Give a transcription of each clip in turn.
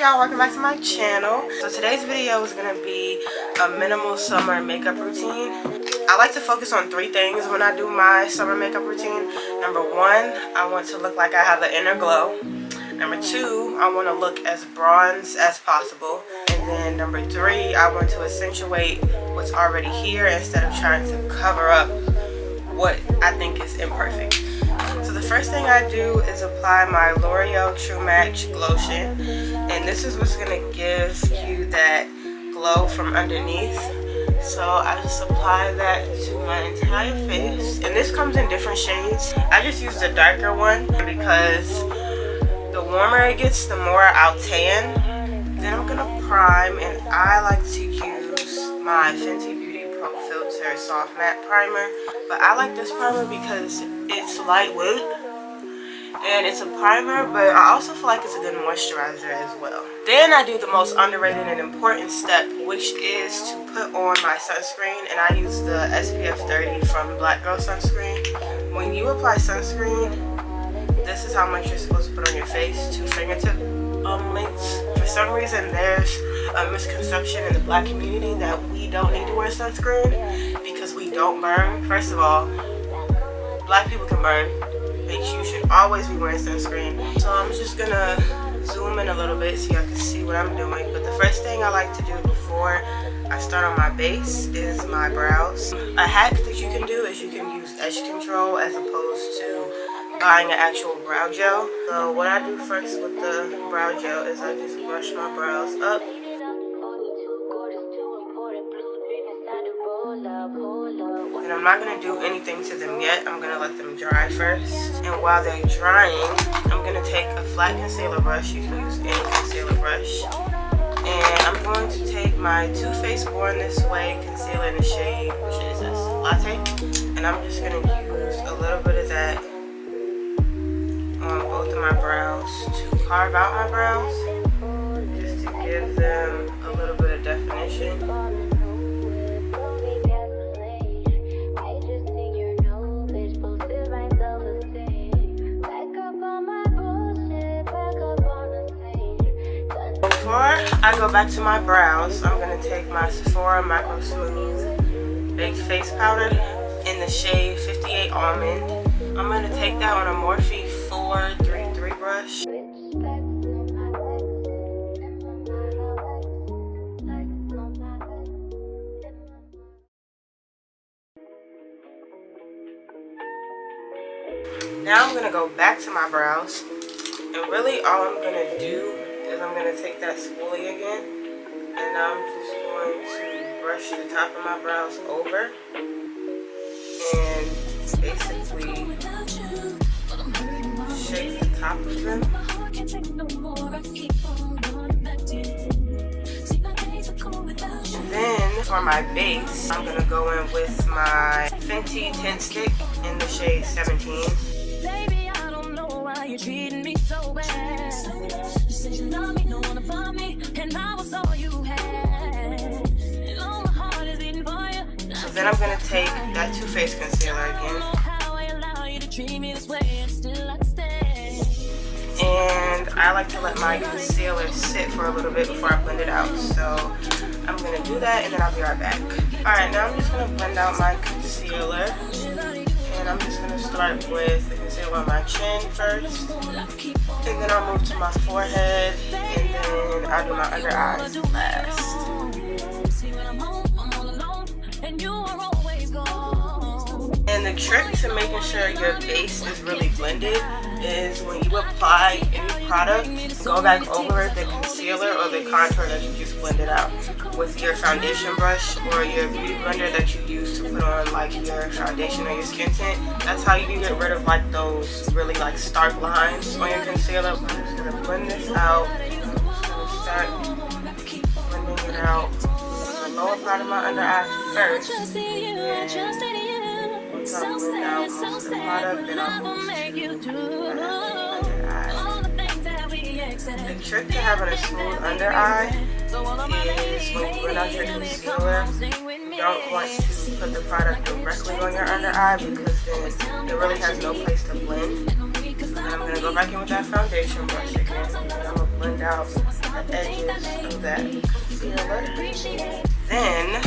y'all, welcome back to my channel. So today's video is gonna be a minimal summer makeup routine. I like to focus on three things when I do my summer makeup routine. Number one, I want to look like I have an inner glow. Number two, I want to look as bronze as possible. And then number three, I want to accentuate what's already here instead of trying to cover up what I think is imperfect. So the first thing I do is apply my L'Oreal True Match Glotion, and this is what's gonna give you that glow from underneath. So I just apply that to my entire face, and this comes in different shades. I just use the darker one because the warmer it gets, the more I'll tan. Then I'm gonna prime, and I like to use my Fenty Beauty Pro Filter Soft Matte Primer. But I like this primer because it's lightweight and it's a primer, but I also feel like it's a good moisturizer as well. Then I do the most underrated and important step, which is to put on my sunscreen, and I use the SPF 30 from Black Girl Sunscreen. When you apply sunscreen, this is how much you're supposed to put on your face, 2 fingertip lengths. For some reason, there's a misconception in the black community that we don't need to wear sunscreen because we don't burn. First of all, black people can burn. You should always be wearing sunscreen. So I'm just gonna zoom in a little bit so y'all can see what I'm doing. But the first thing I like to do before I start on my base is my brows. A hack that you can do is you can use edge control as opposed to buying an actual brow gel. So what I do first with the brow gel is I just brush my brows up. And I'm not going to do anything to them yet. I'm going to let them dry first. And while they're drying, I'm going to take a flat concealer brush. You can use any concealer brush. And I'm going to take my Too Faced Born This Way concealer in the shade, which is Latte. And I'm just going to use a little bit of that on both of my brows to carve out my brows, just to give them a little bit of definition. Before I go back to my brows, I'm going to take my Sephora Micro Smooth Baked Face Powder in the shade 58 Almond. I'm going to take that on a Morphe 433 brush. Now I'm going to go back to my brows, and really all I'm going to do is I'm going to take that spoolie again, and I'm just going to brush the top of my brows over and basically shape the top of them. And then for my base, I'm going to go in with my Fenty Tint Stick in the shade 17. Baby, I don't know why you're treating me so bad. You said you love me, don't wanna find me, and I was all you had. And all my heart is beating for you. So then I'm gonna take that Too Faced concealer again. And I like to let my concealer sit for a little bit before I blend it out. So I'm gonna do that, and then I'll be right back. Alright, now I'm just gonna blend out my concealer. And I'm just going to start with the concealer on my chin first, and then I'll move to my forehead, and then I'll do my under eyes last. And the trick to making sure your base is really blended is when you apply any product, go back over the concealer or the contour that you just blended out with your foundation brush or your beauty blender that you use to put on like your foundation or your skin tint. That's how you can get rid of like those really like stark lines on your concealer. I'm just going to blend this out. I'm just going to start blending it out on the lower part of my under eye first. And once I blend out most of the product, then I'll move to the under eye. The trick to having a smooth under eye is when you blend out your concealer, you don't want to put the product directly on your under eye because then it really has no place to blend. I'm going to go back in with that foundation brush again. And I'm going to blend out the edges of that concealer. Then,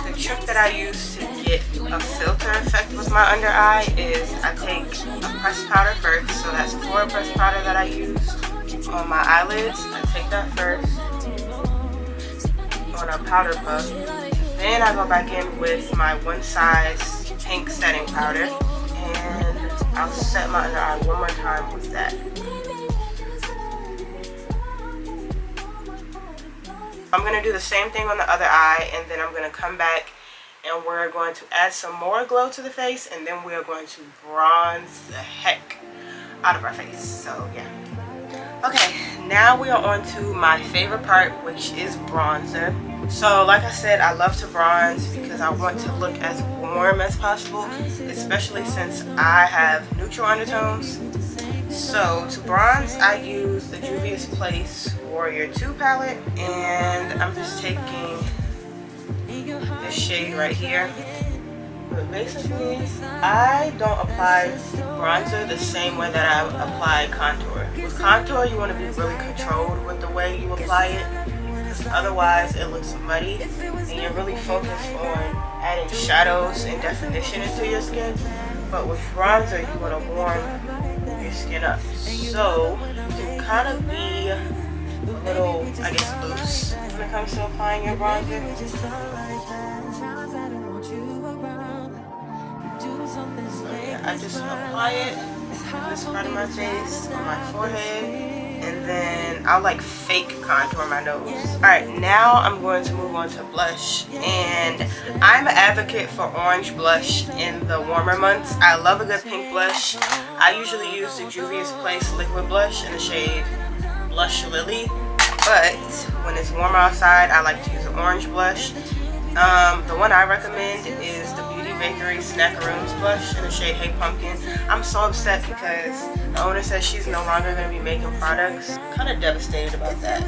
the trick that I use to get a filter effect with my under eye is I take a pressed powder first. So that's 4 pressed powder that I used on my eyelids. I take that first on a powder puff. Then I go back in with my One Size pink setting powder. And I'll set my under eye one more time with that. I'm going to do the same thing on the other eye, and then I'm going to come back and we're going to add some more glow to the face, and then we are going to bronze the heck out of our face. So yeah. Okay, now we are on to my favorite part, which is bronzer. So like I said, I love to bronze because I want to look as warm as possible, especially since I have neutral undertones. So to bronze, I use the Juvia's Place Warrior 2 palette, and I'm just taking this shade right here. But basically, I don't apply bronzer the same way that I apply contour. With contour, you want to be really controlled with the way you apply it, because otherwise it looks muddy, and you're really focused on adding shadows and definition into your skin. But with bronzer, you want to warm your skin up. So you can kind of be a little, I guess, loose when it comes to applying your bronzer. So yeah, I just apply it on this part of my face, on my forehead, and then I'll like fake contour my nose. Alright, now I'm going to move on to blush, and I'm an advocate for orange blush in the warmer months. I love a good pink blush. I usually use the Juvia's Place liquid blush in the shade Blush Lily, but when it's warmer outside, I like to use an orange blush. The one I recommend is the Beauty Bakery Snackaroons blush in the shade Hey Pumpkin. I'm so upset because the owner says she's no longer going to be making products. I'm kind of devastated about that.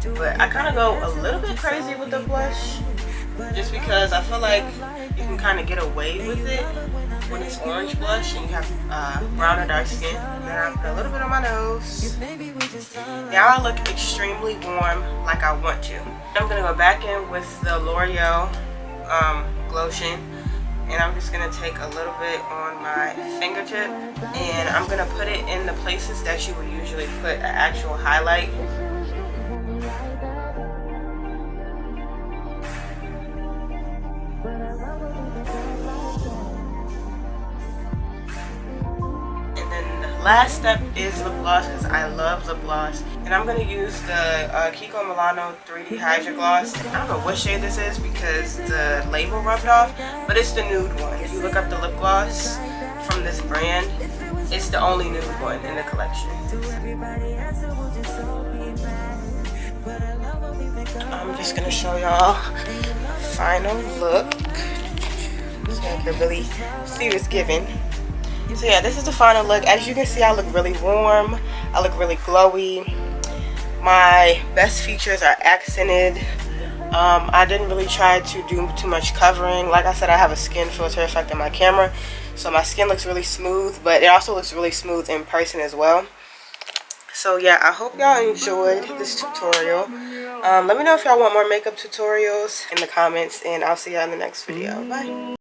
But I kind of go a little bit crazy with the blush just because I feel like you can kind of get away with it when it's orange blush and you have brown or dark skin. Then I put a little bit on my nose. Now I look extremely warm like I want to. I'm going to go back in with the L'Oreal Glotion, and I'm just going to take a little bit on my fingertip, and I'm going to put it in the places that you would usually put an actual highlight. Last step is lip gloss, because I love lip gloss, and I'm going to use the Kiko Milano 3D Hydra Gloss. I don't know what shade this is because the label rubbed off, but it's the nude one. If you look up the lip gloss from this brand, it's the only nude one in the collection. I'm just going to show y'all the final look so you can really see what's given. So yeah, this is the final look. As you can see, I look really warm. I look really glowy. My best features are accented. I didn't really try to do too much covering. Like I said, I have a skin filter effect on my camera, so my skin looks really smooth, but it also looks really smooth in person as well. So yeah, I hope y'all enjoyed this tutorial. Let me know if y'all want more makeup tutorials in the comments, and I'll see y'all in the next video. Bye.